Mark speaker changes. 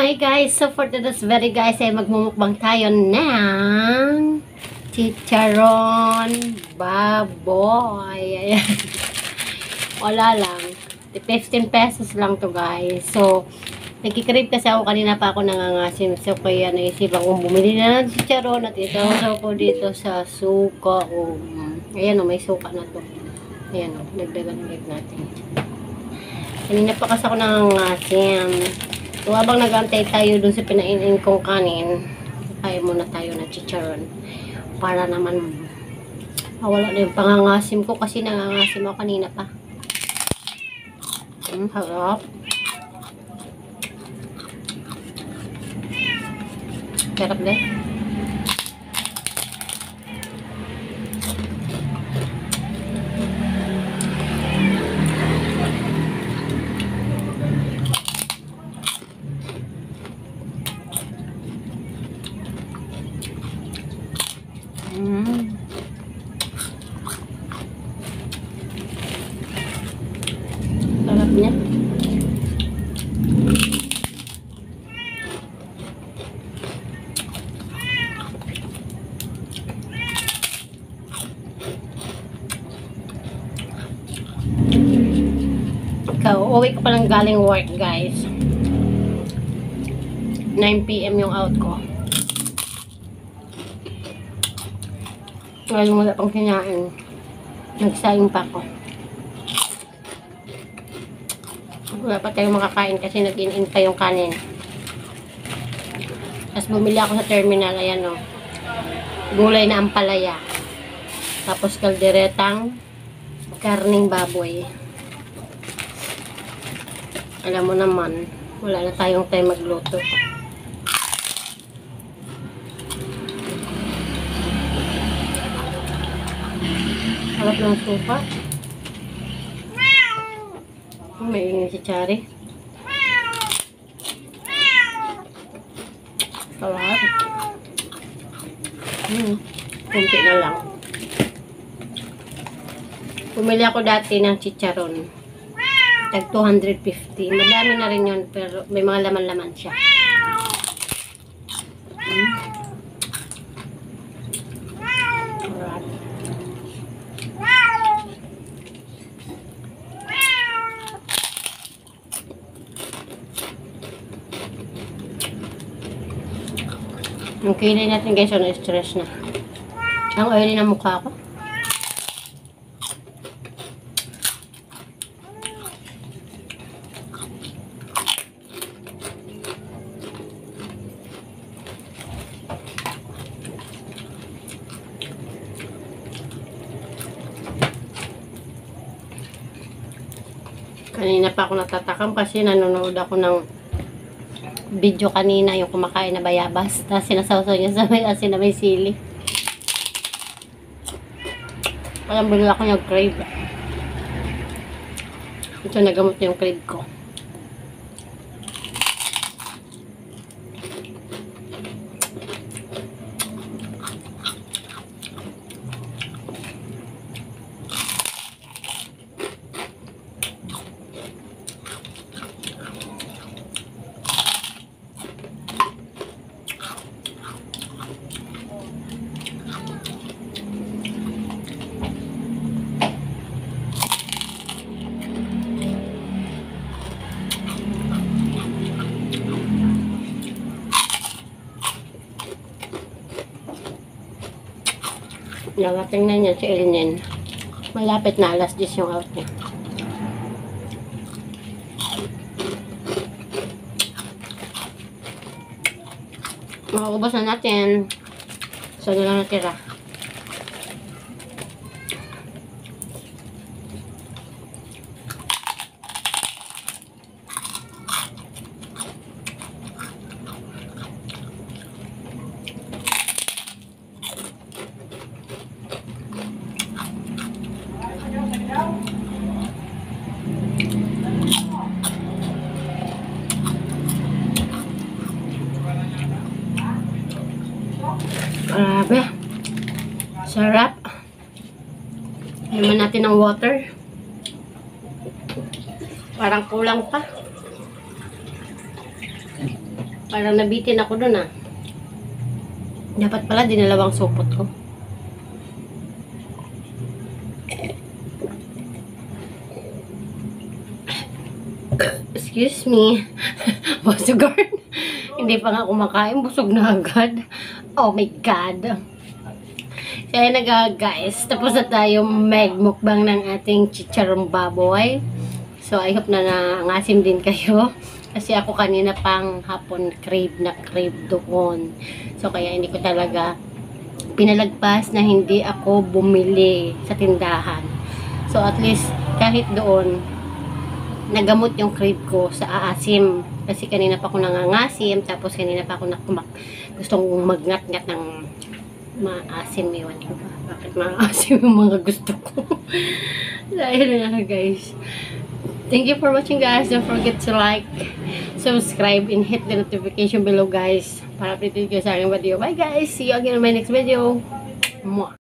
Speaker 1: Hi guys! So for today's video guys ay magmumukbang tayo ng chicharon baboy. Ayan. Wala lang. 15 pesos lang to guys. So nagkikrave kasi ako kanina pa ako nangangasim. So kaya naisipan kong bumili na ng chicharon at ito ko dito sa suka. Ayan o, may suka na to. Ayan o, dagdagan ulit natin. Kanina pa kasi ako nangangasim. So, habang nag-antay tayo dun sa pinainin kong kanin, kaya muna tayo ng chicharon. Para naman mawala na yung pangangasim ko kasi nangangasim ako kanina pa. Harap. Sarap din. Sarap niya. Uwi ko palang galing work guys. 9 PM yung out ko. Ngayon wala pang kinain. Nagsaing pa ako. Wala pa tayong makakain kasi nag-in-in pa yung kanin. Tapos bumili ako sa terminal. Ayan o. Gulay na ampalaya. Tapos kalderetang karning baboy. Alam mo naman, wala na tayong time magluto. Harap ng sofa. May ingin si Chari. Sarap. Kunti na lang. Pumili ako dati ng chicharon. Tag 250. Madami na rin yun, pero may mga laman-laman siya. Alright. Yung kilay natin guys, stress na. Ang oily na mukha ko. Kanina pa ako natatakam kasi nanonood ako ng video kanina yung kumakain na bayabas. Tapos sinasawsaw niya sa may asin na may sili. Parang bigla ako nag-crave. Ito nagamot yung crave ko. Nagating na niya si Elinen. Malapit na, alas 10 yung out niya. Makaubos na natin. So, na lang natira. Grabe. Sarap. Naman natin ng water. Parang kulang pa. Parang nabitin ako dun ah. Dapat pala dinalawang supot ko. Excuse me. Busog guard. Hindi pa nga kumakain. Busog na agad. Oh my God. Kaya guys. Tapos na tayo mag-mukbang ng ating chicharong baboy. So, I hope na nangasim din kayo. Kasi ako kanina pang hapon crave doon. So, kaya hindi ko talaga pinalagpas na hindi ako bumili sa tindahan. So, at least kahit doon, nagamot yung crave ko sa aasim. Kasi kanina pa ako nangangasim, tapos kanina pa ako gustong magngat-ngat ng maasim. Iwan ko ba? Bakit maasim yung mga gusto ko? Dahil na guys. Thank you for watching guys. Don't forget to like, subscribe, and hit the notification below guys. Para updated kayo sa aking video. Bye guys! See you again in my next video. Mwah!